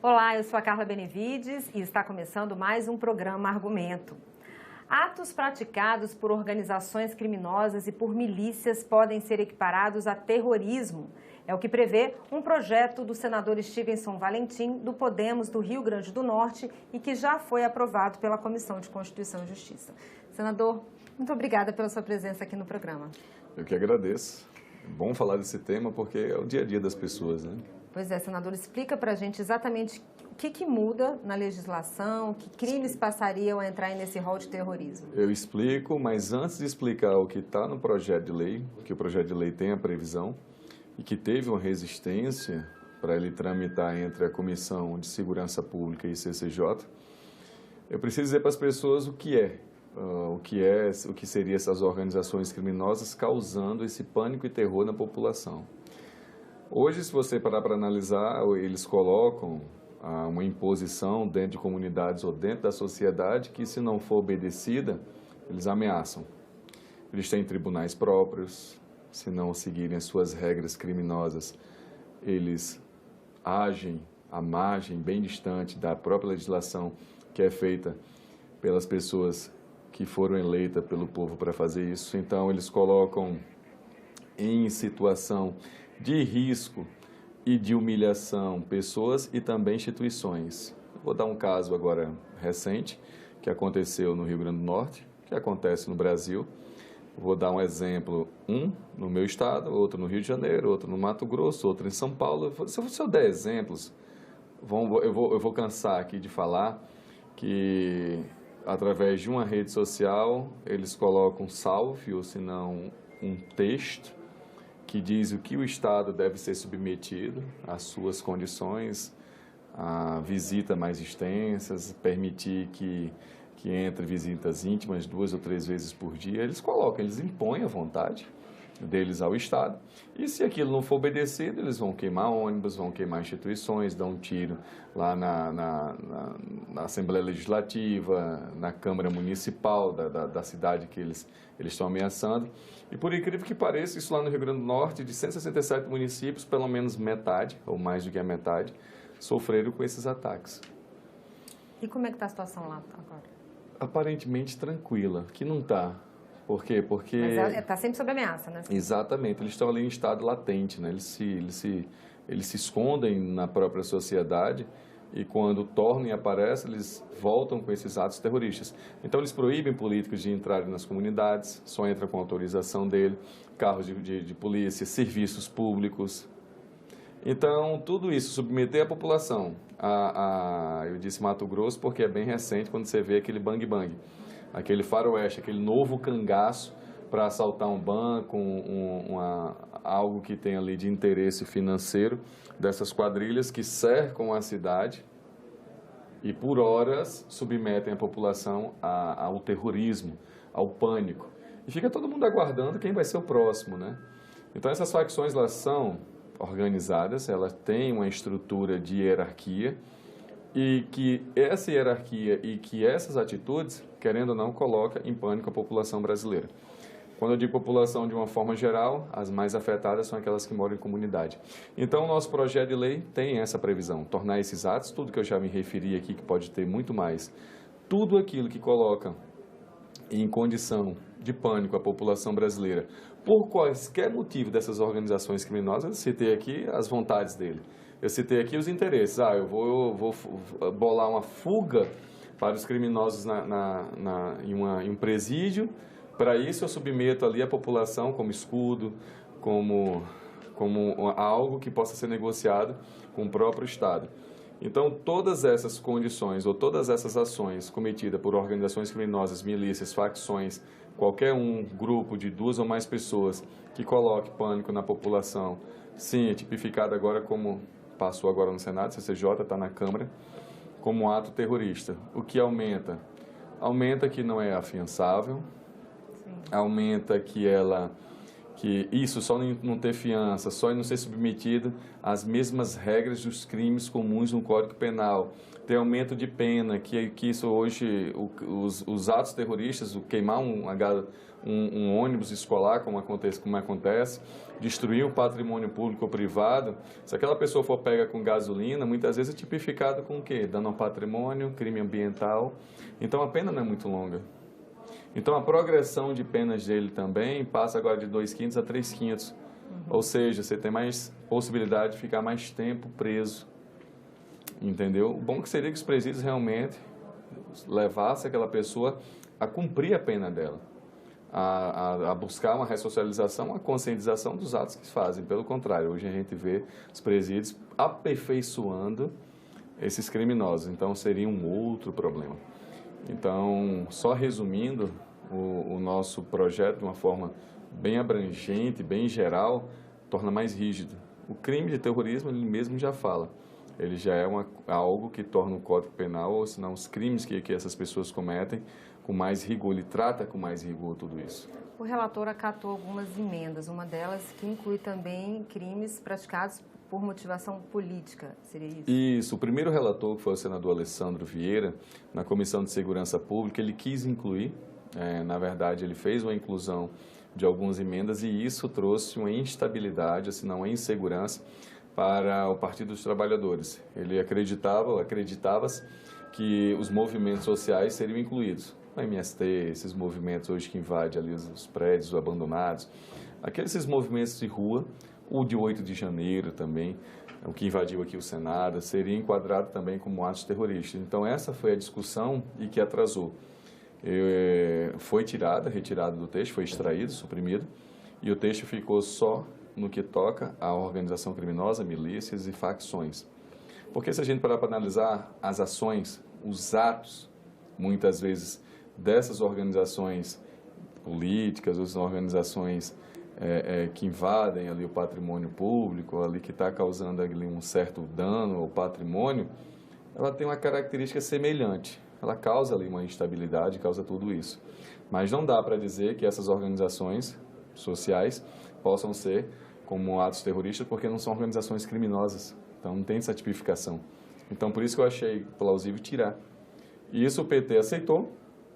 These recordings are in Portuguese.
Olá, eu sou a Carla Benevides e está começando mais um programa Argumento. Atos praticados por organizações criminosas e por milícias podem ser equiparados a terrorismo. É o que prevê um projeto do senador Stevenson Valentim, do Podemos do Rio Grande do Norte, e que já foi aprovado pela Comissão de Constituição e Justiça. Senador, muito obrigada pela sua presença aqui no programa. Eu que agradeço. É bom falar desse tema porque é o dia a dia das pessoas, né? Pois é, senador, explica para a gente exatamente o que muda na legislação, que crimes passariam a entrar nesse rol de terrorismo. Eu explico, mas antes de explicar o que está no projeto de lei, que o projeto de lei tem a previsão e que teve uma resistência para ele tramitar entre a Comissão de Segurança Pública e CCJ, eu preciso dizer para as pessoas o que seriam essas organizações criminosas causando esse pânico e terror na população. Hoje, se você parar para analisar, eles colocam uma imposição dentro de comunidades ou dentro da sociedade que, se não for obedecida, eles ameaçam. Eles têm tribunais próprios, se não seguirem as suas regras criminosas, eles agem à margem, bem distante da própria legislação que é feita pelas pessoas que foram eleitas pelo povo para fazer isso. Então, eles colocam em situação de risco e de humilhação pessoas e também instituições. Vou dar um caso agora recente, que aconteceu no Rio Grande do Norte, que acontece no Brasil. Vou dar um exemplo, um no meu estado, outro no Rio de Janeiro, outro no Mato Grosso, outro em São Paulo. Se eu der exemplos, eu vou cansar aqui de falar que, através de uma rede social, eles colocam um salve, ou se não, um texto, que diz o que o Estado deve ser submetido às suas condições, a visitas mais extensas, permitir que entre visitas íntimas 2 ou 3 vezes por dia. Eles impõem a vontade deles ao Estado. E se aquilo não for obedecido, eles vão queimar ônibus, vão queimar instituições, dar um tiro lá na Assembleia Legislativa, na Câmara Municipal da cidade que eles estão ameaçando. E por incrível que pareça, isso lá no Rio Grande do Norte, de 167 municípios, pelo menos metade, ou mais do que a metade, sofreram com esses ataques. E como é que está a situação lá agora? Aparentemente tranquila, que não está. Por quê? Porque... Mas está sempre sob ameaça, né? Exatamente, eles estão ali em estado latente, né? Eles se escondem na própria sociedade e, quando tornam e aparecem, eles voltam com esses atos terroristas. Então, eles proíbem políticos de entrarem nas comunidades, só entra com autorização dele, carros de polícia, serviços públicos. Então, tudo isso, submeter a população eu disse Mato Grosso porque é bem recente, quando você vê aquele bang-bang, aquele faroeste, aquele novo cangaço para assaltar um banco, algo que tem ali de interesse financeiro dessas quadrilhas que cercam a cidade e por horas submetem a população ao terrorismo, ao pânico. E fica todo mundo aguardando quem vai ser o próximo, né? Então essas facções, elas são organizadas, elas têm uma estrutura de hierarquia, e que essa hierarquia e que essas atitudes, querendo ou não, coloca em pânico a população brasileira. Quando eu digo população de uma forma geral, as mais afetadas são aquelas que moram em comunidade. Então, o nosso projeto de lei tem essa previsão, tornar esses atos, tudo que eu já me referi aqui, que pode ter muito mais, tudo aquilo que coloca em condição de pânico a população brasileira, por quaisquer motivo dessas organizações criminosas, eu citei aqui as vontades dele. Eu citei aqui os interesses. Eu vou bolar uma fuga para os criminosos em um presídio. Para isso, eu submeto ali a população como escudo, como algo que possa ser negociado com o próprio Estado. Então, todas essas condições ou todas essas ações cometidas por organizações criminosas, milícias, facções, qualquer grupo de 2 ou mais pessoas que coloque pânico na população, sim, é tipificado agora como... Passou agora no Senado, CCJ, está na Câmara, como ato terrorista. O que aumenta? Aumenta que não é afiançável, sim. Aumenta que que isso, só não ter fiança, só não ser submetido às mesmas regras dos crimes comuns no Código Penal, ter aumento de pena, que isso hoje, os atos terroristas, o queimar um ônibus escolar, como acontece, destruir o patrimônio público ou privado, se aquela pessoa for pega com gasolina, muitas vezes é tipificado com o quê? Dano ao patrimônio, crime ambiental, então a pena não é muito longa. Então, a progressão de penas dele também passa agora de 2/5 a 3/5. Ou seja, você tem mais possibilidade de ficar mais tempo preso. Entendeu? O bom que seria que os presídios realmente levassem aquela pessoa a cumprir a pena dela. A buscar uma ressocialização, uma conscientização dos atos que fazem. Pelo contrário, hoje a gente vê os presídios aperfeiçoando esses criminosos. Então, seria um outro problema. Então, só resumindo, o nosso projeto, de uma forma bem abrangente, bem geral, torna mais rígido. O crime de terrorismo, ele mesmo já fala. Ele já é algo que torna o Código Penal, ou senão os crimes que essas pessoas cometem, com mais rigor. Ele trata com mais rigor tudo isso. O relator acatou algumas emendas, uma delas que inclui também crimes praticados por motivação política, seria isso? Isso. O primeiro relator, que foi o senador Alessandro Vieira, na Comissão de Segurança Pública, ele quis incluir, na verdade, ele fez uma inclusão de algumas emendas e isso trouxe uma instabilidade, se não uma insegurança, para o Partido dos Trabalhadores. Ele acreditava que os movimentos sociais seriam incluídos. O MST, esses movimentos hoje que invadem ali os prédios abandonados, esses movimentos de rua, o de 8 de janeiro também, o que invadiu aqui o Senado, seria enquadrado também como atos terroristas. Então, essa foi a discussão e que atrasou. Foi retirado do texto, foi extraído, suprimido, e o texto ficou só no que toca à organização criminosa, milícias e facções. Porque se a gente parar para analisar as ações, os atos, muitas vezes, dessas organizações políticas, as organizações que invadem ali o patrimônio público, ali que está causando ali um certo dano ao patrimônio, ela tem uma característica semelhante. Ela causa ali uma instabilidade, causa tudo isso. Mas não dá para dizer que essas organizações sociais possam ser como atos terroristas, porque não são organizações criminosas. Então, não tem essa tipificação. Então, por isso que eu achei plausível tirar. E isso o PT aceitou,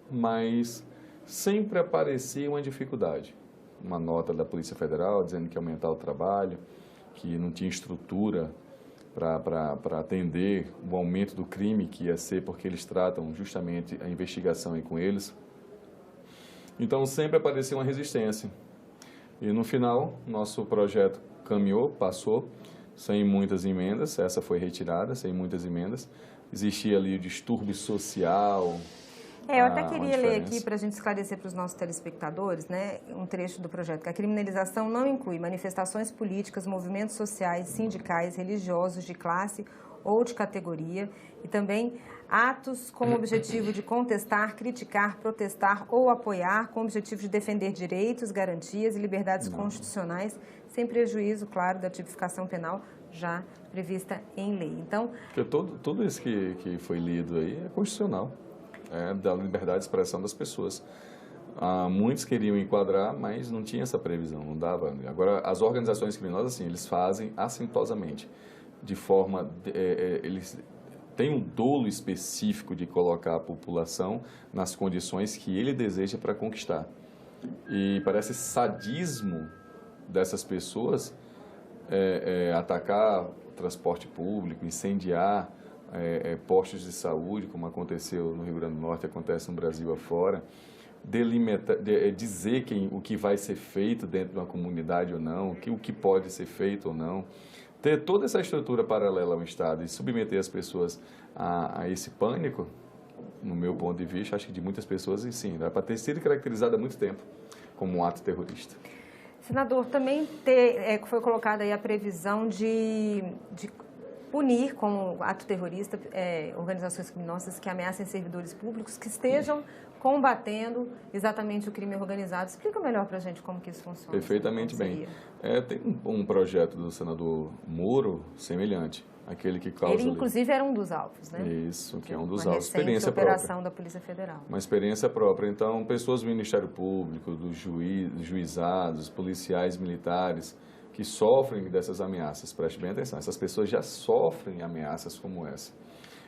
mas sempre aparecia uma dificuldade. Uma nota da Polícia Federal dizendo que ia aumentar o trabalho, que não tinha estrutura para atender o aumento do crime que ia ser, porque eles tratam justamente a investigação aí com eles. Então, sempre aparecia uma resistência. E, no final, nosso projeto caminhou, passou, sem muitas emendas. Essa foi retirada, sem muitas emendas. Existia ali o distúrbio social. Eu até queria ler aqui para a gente esclarecer para os nossos telespectadores, né, um trecho do projeto, que a criminalização não inclui manifestações políticas, movimentos sociais, sindicais, religiosos, de classe ou de categoria, e também atos com o objetivo de contestar, criticar, protestar ou apoiar, com o objetivo de defender direitos, garantias e liberdades constitucionais, sem prejuízo, claro, da tipificação penal já prevista em lei. Então, porque tudo isso que foi lido aí é constitucional. Da liberdade de expressão das pessoas. Muitos queriam enquadrar, mas não tinha essa previsão, não dava. Agora, as organizações criminosas, assim, eles fazem assintosamente, de forma... eles têm um dolo específico de colocar a população nas condições que ele deseja para conquistar. E parece sadismo dessas pessoas atacar o transporte público, incendiar postos de saúde, como aconteceu no Rio Grande do Norte, acontece no Brasil afora, dizer o que vai ser feito dentro de uma comunidade ou não, o que pode ser feito ou não, ter toda essa estrutura paralela ao Estado e submeter as pessoas a esse pânico, no meu ponto de vista, acho que de muitas pessoas, e sim, para ter sido caracterizado há muito tempo como um ato terrorista. Senador, também foi colocada aí a previsão de punir como ato terrorista organizações criminosas que ameacem servidores públicos que estejam combatendo exatamente o crime organizado. Explica melhor para a gente como que isso funciona. Perfeitamente bem. Tem um projeto do senador Moro semelhante, aquele que causa... Ele, inclusive, era um dos alvos, né? Isso, que é um dos alvos. Experiência operação própria. Da Polícia Federal. Uma experiência própria. Então, pessoas do Ministério Público, dos juizados, policiais militares, que sofrem dessas ameaças, preste bem atenção, essas pessoas já sofrem ameaças como essa.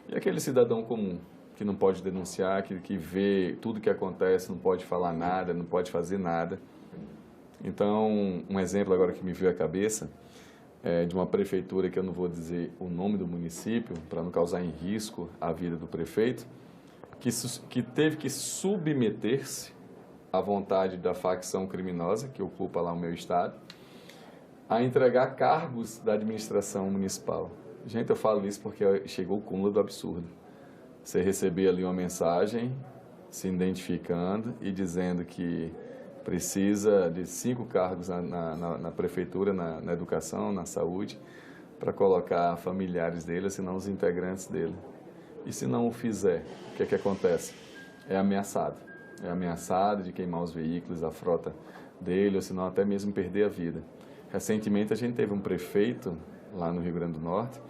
E aquele cidadão comum, que não pode denunciar, que vê tudo que acontece, não pode falar nada, não pode fazer nada. Então, um exemplo agora que me veio à cabeça é de uma prefeitura, que eu não vou dizer o nome do município, para não causar em risco a vida do prefeito, que teve que submeter-se à vontade da facção criminosa, que ocupa lá o meu estado, a entregar cargos da administração municipal. Gente, eu falo isso porque chegou o cúmulo do absurdo. Você receber ali uma mensagem se identificando e dizendo que precisa de 5 cargos na prefeitura, na educação, na saúde, para colocar familiares dele, se não os integrantes dele. E se não o fizer, o que é que acontece? É ameaçado. É ameaçado de queimar os veículos, a frota dele, ou se não até mesmo perder a vida. Recentemente a gente teve um prefeito lá no Rio Grande do Norte,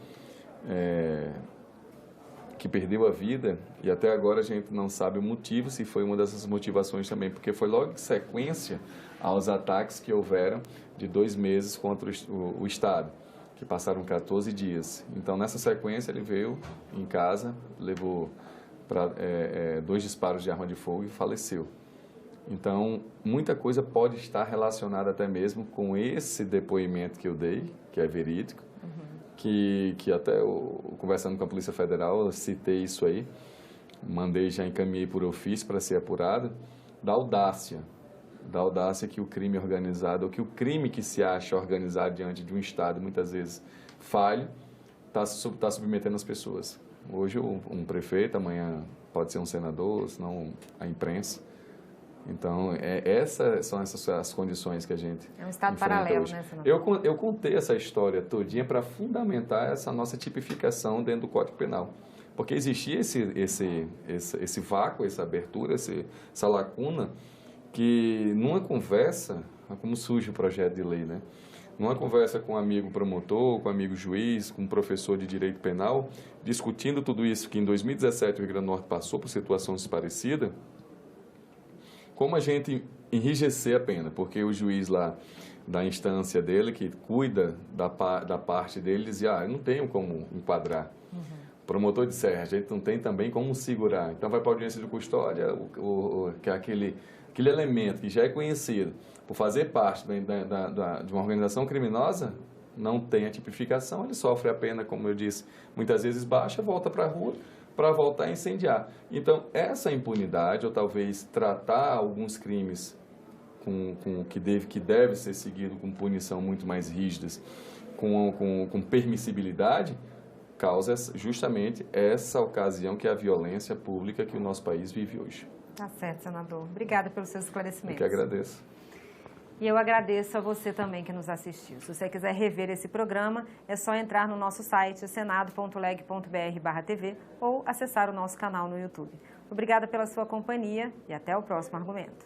que perdeu a vida, e até agora a gente não sabe o motivo, se foi uma dessas motivações também, porque foi logo em sequência aos ataques que houveram de 2 meses contra o Estado, que passaram 14 dias. Então, nessa sequência, ele veio em casa, levou 2 disparos de arma de fogo e faleceu. Então, muita coisa pode estar relacionada até mesmo com esse depoimento que eu dei, que é verídico, que até conversando com a Polícia Federal, eu citei isso aí, já encaminhei por ofício para ser apurado, da audácia que o crime organizado, ou que o crime que se acha organizado diante de um Estado, muitas vezes falho, está submetendo as pessoas. Hoje um prefeito, amanhã pode ser um senador, senão a imprensa. Então, são essas as condições que a gente É um estado paralelo, hoje. Né, senador? Eu contei essa história todinha para fundamentar essa nossa tipificação dentro do Código Penal. Porque existia esse vácuo, essa abertura, essa lacuna, que numa conversa, como surge o projeto de lei, né? Numa conversa com um amigo promotor, com um amigo juiz, com um professor de direito penal, discutindo tudo isso, que em 2017 o Rio Grande do Norte passou por situações parecidas, como a gente enrijecer a pena, porque o juiz lá da instância dele, que cuida da parte dele, dizia, eu não tenho como enquadrar. O promotor disse, a gente não tem também como segurar. Então vai para a audiência de custódia, que é aquele elemento que já é conhecido, por fazer parte de uma organização criminosa, não tem a tipificação, ele sofre a pena, como eu disse, muitas vezes baixa, volta para a rua, para voltar a incendiar. Então, essa impunidade, ou talvez tratar alguns crimes que deve ser seguido com punição muito mais rígidas, com permissibilidade, causa justamente essa ocasião que é a violência pública que o nosso país vive hoje. Tá certo, senador. Obrigada pelos seus esclarecimentos. Eu que agradeço. E eu agradeço a você também que nos assistiu. Se você quiser rever esse programa, é só entrar no nosso site senado.leg.br/TV ou acessar o nosso canal no YouTube. Obrigada pela sua companhia e até o próximo argumento.